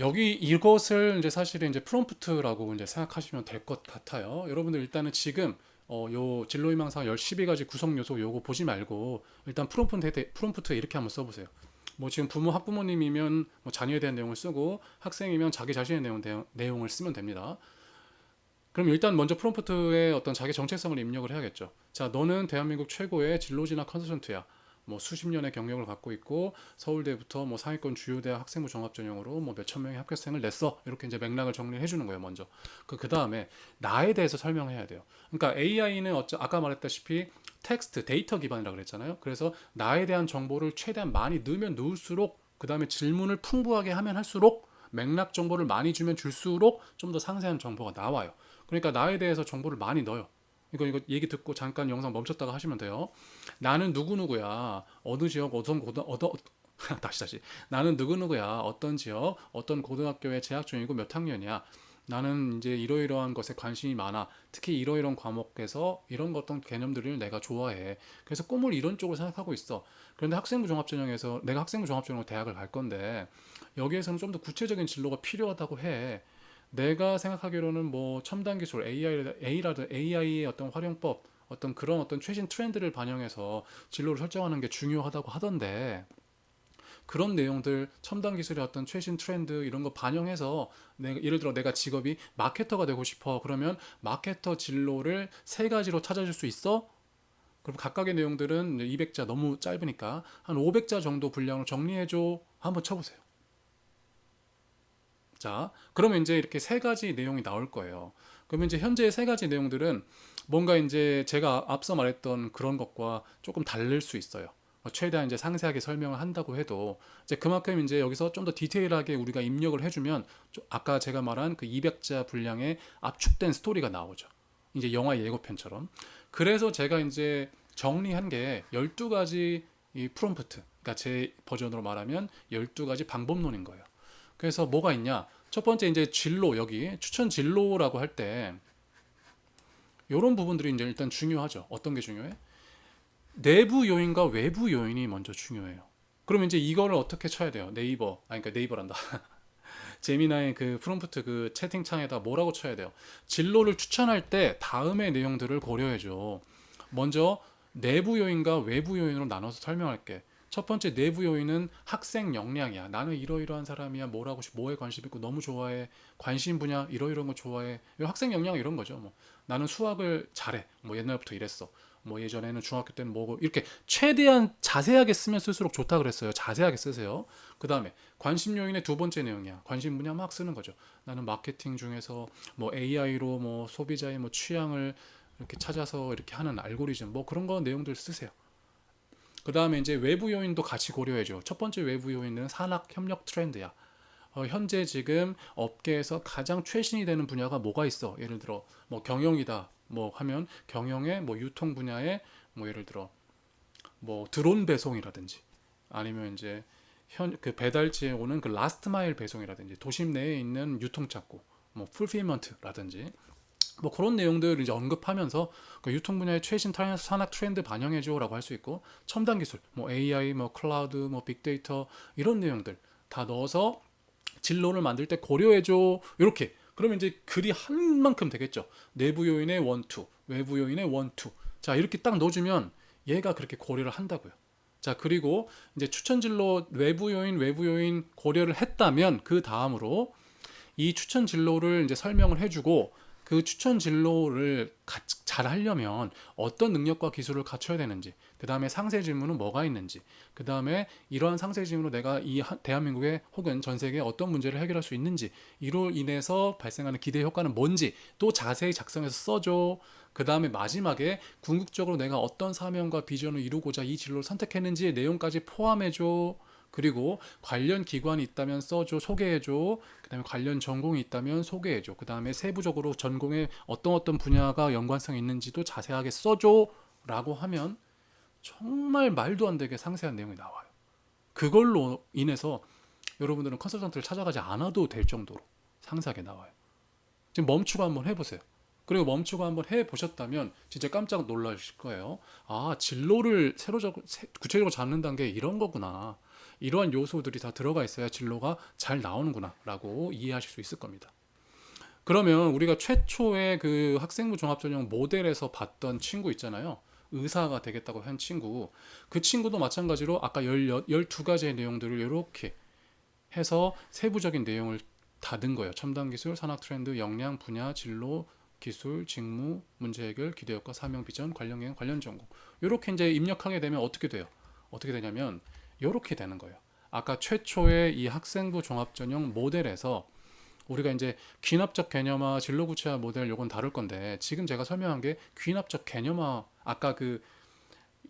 여기 이것을 이제 사실은 이제 프롬프트라고 이제 생각하시면 될 것 같아요. 여러분들 일단은 지금 요 진로희망사 12가지 구성 요소 요거 보지 말고 일단 프롬프트에 이렇게 한번 써보세요. 뭐 지금 부모 학부모님이면 뭐 자녀에 대한 내용을 쓰고 학생이면 자기 자신의 내용을 쓰면 됩니다. 그럼 일단 먼저 프롬프트에 어떤 자기 정체성을 입력을 해야겠죠. 자, 너는 대한민국 최고의 진로진학 컨설턴트야. 뭐 수십 년의 경력을 갖고 있고 서울대부터 뭐 상위권 주요 대학 학생부 종합 전형으로 뭐 몇천 명의 합격생을 냈어. 이렇게 이제 맥락을 정리해 주는 거예요, 먼저. 그 다음에 나에 대해서 설명해야 돼요. 그러니까 AI는 아까 말했다시피 텍스트, 데이터 기반이라고 그랬잖아요. 그래서 나에 대한 정보를 최대한 많이 넣으면 넣을수록 그 다음에 질문을 풍부하게 하면 할수록 맥락 정보를 많이 주면 줄수록 좀 더 상세한 정보가 나와요. 그러니까 나에 대해서 정보를 많이 넣어요. 이거 얘기 듣고 잠깐 영상 멈췄다가 하시면 돼요. 나는 누구누구야. 어느 지역 다시 나는 누구누구야. 어떤 지역 어떤 고등학교에 재학 중이고 몇 학년이야. 나는 이제 이러이러한 것에 관심이 많아. 특히 이러이러한 과목에서 이런 어떤 개념들을 내가 좋아해. 그래서 꿈을 이런 쪽으로 생각하고 있어. 그런데 학생부 종합전형에서 내가 학생부 종합전형으로 대학을 갈 건데 여기에서는 좀 더 구체적인 진로가 필요하다고 해. 내가 생각하기로는 뭐 첨단 기술 AI의 어떤 활용법, 어떤 그런 어떤 최신 트렌드를 반영해서 진로를 설정하는 게 중요하다고 하던데 그런 내용들 첨단 기술의 어떤 최신 트렌드 이런 거 반영해서 예를 들어 내가 직업이 마케터가 되고 싶어 그러면 마케터 진로를 세 가지로 찾아줄 수 있어? 그럼 각각의 내용들은 200자 너무 짧으니까 한 500자 정도 분량으로 정리해줘 한번 쳐보세요. 자, 그러면 이제 이렇게 세 가지 내용이 나올 거예요. 그러면 이제 현재 세 가지 내용들은 뭔가 이제 제가 앞서 말했던 그런 것과 조금 다를 수 있어요. 최대한 이제 상세하게 설명을 한다고 해도 이제 그만큼 이제 여기서 좀 더 디테일하게 우리가 입력을 해주면 아까 제가 말한 그 200자 분량의 압축된 스토리가 나오죠. 이제 영화 예고편처럼. 그래서 제가 이제 정리한 게 12가지 이 프롬프트, 그러니까 제 버전으로 말하면 12가지 방법론인 거예요. 그래서 뭐가 있냐? 첫 번째 이제 진로 여기 추천 진로라고 할 때 이런 부분들이 이제 일단 중요하죠. 어떤 게 중요해? 내부 요인과 외부 요인이 먼저 중요해요. 그럼 이제 이거를 어떻게 쳐야 돼요? 그러니까 네이버란다. 제미나의 그 프롬프트 그 채팅창에다 뭐라고 쳐야 돼요? 진로를 추천할 때 다음의 내용들을 고려해줘. 먼저 내부 요인과 외부 요인으로 나눠서 설명할게. 첫 번째 내부 요인은 학생 역량이야. 나는 이러이러한 사람이야. 뭘 하고 싶어, 뭐에 관심 있고 너무 좋아해. 관심 분야 이러이러한 거 좋아해. 학생 역량 이런 거죠. 뭐 나는 수학을 잘해. 뭐 옛날부터 이랬어. 뭐 예전에는 중학교 때는 뭐고 이렇게 최대한 자세하게 쓰면 쓸수록 좋다 그랬어요. 자세하게 쓰세요. 그 다음에 관심 요인의 두 번째 내용이야. 관심 분야 막 쓰는 거죠. 나는 마케팅 중에서 뭐 AI로 뭐 소비자의 뭐 취향을 이렇게 찾아서 이렇게 하는 알고리즘 뭐 그런 거 내용들 쓰세요. 그 다음에 이제 외부 요인도 같이 고려해줘. 첫 번째 외부 요인은 산학 협력 트렌드야. 현재 지금 업계에서 가장 최신이 되는 분야가 뭐가 있어? 예를 들어 뭐 경영이다. 뭐 하면 경영의 뭐 유통 분야에 뭐 예를 들어 뭐 드론 배송이라든지 아니면 이제 현 그 배달지에 오는 그 라스트 마일 배송이라든지 도심 내에 있는 유통창고 뭐 풀필먼트라든지 뭐 그런 내용들을 이제 언급하면서 그 유통 분야의 최신 산학 트렌드 반영해줘라고 할 수 있고 첨단 기술 뭐 AI 뭐 클라우드 뭐 빅데이터 이런 내용들 다 넣어서 진로를 만들 때 고려해줘 이렇게 그러면 이제 글이 한 만큼 되겠죠. 내부 요인의 원투 외부 요인의 원투 자 이렇게 딱 넣어주면 얘가 그렇게 고려를 한다고요. 자 그리고 이제 추천 진로 외부 요인 고려를 했다면 그 다음으로 이 추천 진로를 이제 설명을 해주고 그 추천 진로를 잘 하려면 어떤 능력과 기술을 갖춰야 되는지, 그 다음에 상세 질문은 뭐가 있는지, 그 다음에 이러한 상세 질문으로 내가 이 대한민국에 혹은 전 세계에 어떤 문제를 해결할 수 있는지, 이로 인해서 발생하는 기대 효과는 뭔지 또 자세히 작성해서 써줘. 그 다음에 마지막에 궁극적으로 내가 어떤 사명과 비전을 이루고자 이 진로를 선택했는지의 내용까지 포함해줘. 그리고 관련 기관이 있다면 써줘, 소개해줘. 그 다음에 관련 전공이 있다면 소개해줘. 그 다음에 세부적으로 전공에 어떤 분야가 연관성이 있는지도 자세하게 써줘. 라고 하면 정말 말도 안 되게 상세한 내용이 나와요. 그걸로 인해서 여러분들은 컨설턴트를 찾아가지 않아도 될 정도로 상세하게 나와요. 지금 멈추고 한번 해보세요. 그리고 멈추고 한번 해보셨다면 진짜 깜짝 놀라실 거예요. 아, 진로를 구체적으로 잡는다는 게 이런 거구나. 이러한 요소들이 다 들어가 있어야 진로가 잘 나오는구나라고 이해하실 수 있을 겁니다. 그러면 우리가 최초의 그 학생부 종합전형 모델에서 봤던 친구 있잖아요. 의사가 되겠다고 한 친구. 그 친구도 마찬가지로 아까 12가지의 내용들을 이렇게 해서 세부적인 내용을 다 든 거예요. 첨단 기술, 산학 트렌드, 역량, 분야, 진로, 기술, 직무, 문제 해결, 기대 효과, 사명, 비전, 관련 계획, 관련 전공. 이렇게 이제 입력하게 되면 어떻게 돼요? 어떻게 되냐면 이렇게 되는 거예요. 아까 최초의 이 학생부 종합전형 모델에서 우리가 이제 귀납적 개념화, 진로 구체화 모델 요건 다룰 건데 지금 제가 설명한 게 귀납적 개념화 아까 그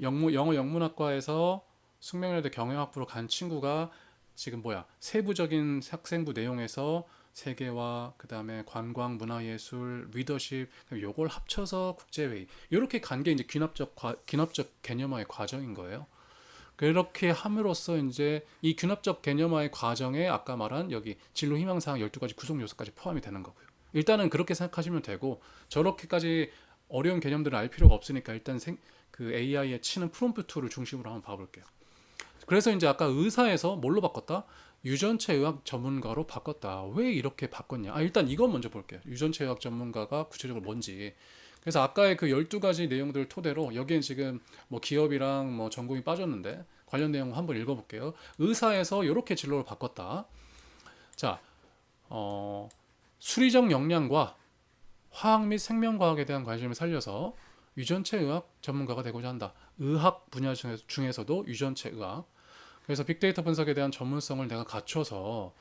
영어 영문학과에서 숙명여대 경영학부로 간 친구가 지금 뭐야 세부적인 학생부 내용에서 세계화 그다음에 관광 문화예술 리더십 요걸 합쳐서 국제회의 이렇게 간 게 이제 귀납적 개념화의 과정인 거예요. 그렇게 함으로써 이제 이 균합적 개념화의 과정에 아까 말한 여기 진로 희망사항 12가지 구성 요소까지 포함이 되는 거고요. 일단은 그렇게 생각하시면 되고 저렇게까지 어려운 개념들을 알 필요가 없으니까 일단 그 AI에 치는 프롬프트를 중심으로 한번 봐볼게요. 그래서 이제 아까 의사에서 뭘로 바꿨다? 유전체 의학 전문가로 바꿨다. 왜 이렇게 바꿨냐? 일단 이건 먼저 볼게요. 유전체 의학 전문가가 구체적으로 뭔지. 그래서 아까의 그 12가지 내용들 토대로 여기엔 지금 뭐 기업이랑 뭐 전공이 빠졌는데 관련 내용 한번 읽어볼게요. 의사에서 이렇게 진로를 바꿨다. 자, 수리적 역량과 화학 및 생명과학에 대한 관심을 살려서 유전체 의학 전문가가 되고자 한다. 의학 분야 중에서도 유전체 의학. 그래서 빅데이터 분석에 대한 전문성을 내가 갖춰서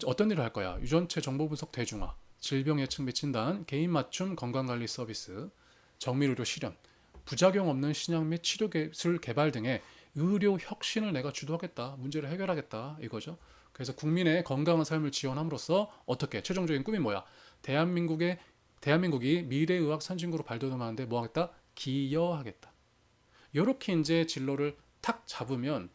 어떤 일을 할 거야? 유전체 정보 분석 대중화, 질병 예측 및 진단, 개인 맞춤 건강관리 서비스, 정밀의료 실현, 부작용 없는 신약 및 치료 기술 개발 등의 의료 혁신을 내가 주도하겠다. 문제를 해결하겠다. 이거죠. 그래서 국민의 건강한 삶을 지원함으로써 어떻게 최종적인 꿈이 뭐야? 대한민국이 미래의학 선진국으로 발돋움하는데 뭐 하겠다? 기여하겠다. 이렇게 이제 진로를 탁 잡으면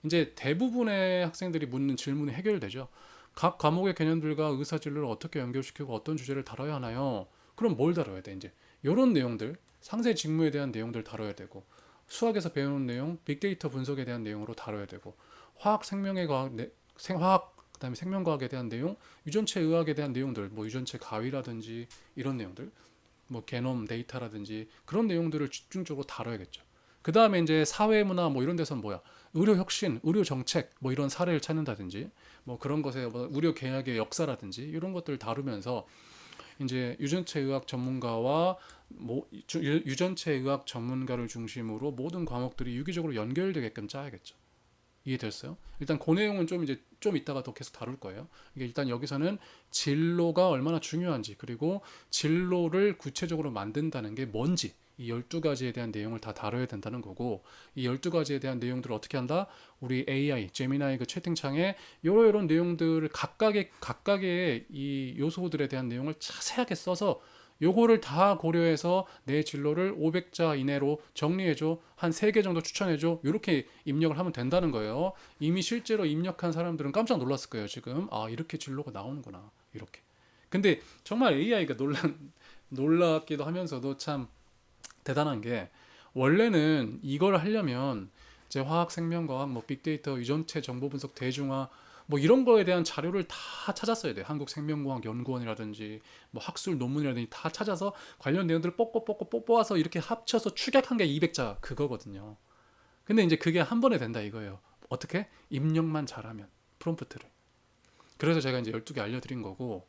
이제 대부분의 학생들이 묻는 질문이 해결되죠. 각 과목의 개념들과 의사 진로를 어떻게 연결시키고 어떤 주제를 다뤄야 하나요? 그럼 뭘 다뤄야 돼? 이제 이런 내용들, 상세 직무에 대한 내용들 다뤄야 되고 수학에서 배우는 내용, 빅데이터 분석에 대한 내용으로 다뤄야 되고 화학 생명의 과학, 화학 그다음에 생명과학에 대한 내용, 유전체 의학에 대한 내용들, 뭐 유전체 가위라든지 이런 내용들, 뭐 게놈 데이터라든지 그런 내용들을 집중적으로 다뤄야겠죠. 그 다음에 이제 사회문화 뭐 이런 데서는 뭐야 의료 혁신, 의료 정책 뭐 이런 사례를 찾는다든지 뭐 그런 것에 뭐 의료 계약의 역사라든지 이런 것들을 다루면서 이제 유전체 의학 전문가와 유전체 의학 전문가를 중심으로 모든 과목들이 유기적으로 연결되게끔 짜야겠죠. 이해됐어요? 일단 그 내용은 좀 이제 좀 이따가 더 계속 다룰 거예요. 이게 일단 여기서는 진로가 얼마나 중요한지 그리고 진로를 구체적으로 만든다는 게 뭔지 이 12가지에 대한 내용을 다 다뤄야 된다는 거고 이 12가지에 대한 내용들을 어떻게 한다? 우리 AI, 제미나이 그 채팅창에 이런 내용들을 각각의 이 요소들에 대한 내용을 자세하게 써서 요거를 다 고려해서 내 진로를 500자 이내로 정리해줘. 한 3개 정도 추천해줘. 이렇게 입력을 하면 된다는 거예요. 이미 실제로 입력한 사람들은 깜짝 놀랐을 거예요. 지금 이렇게 진로가 나오는구나. 이렇게. 근데 정말 AI가 놀랍기도 하면서도 참 대단한 게 원래는 이걸 하려면 이제 화학, 생명과학, 뭐 빅데이터, 유전체 정보 분석, 대중화 뭐 이런 거에 대한 자료를 다 찾았어야 돼요. 한국생명과학연구원이라든지 뭐 학술 논문이라든지 다 찾아서 관련 내용들을 뽑아서 이렇게 합쳐서 축약한 게 200자 그거거든요. 근데 이제 그게 한 번에 된다 이거예요. 어떻게? 입력만 잘하면 프롬프트를. 그래서 제가 이제 12개 알려드린 거고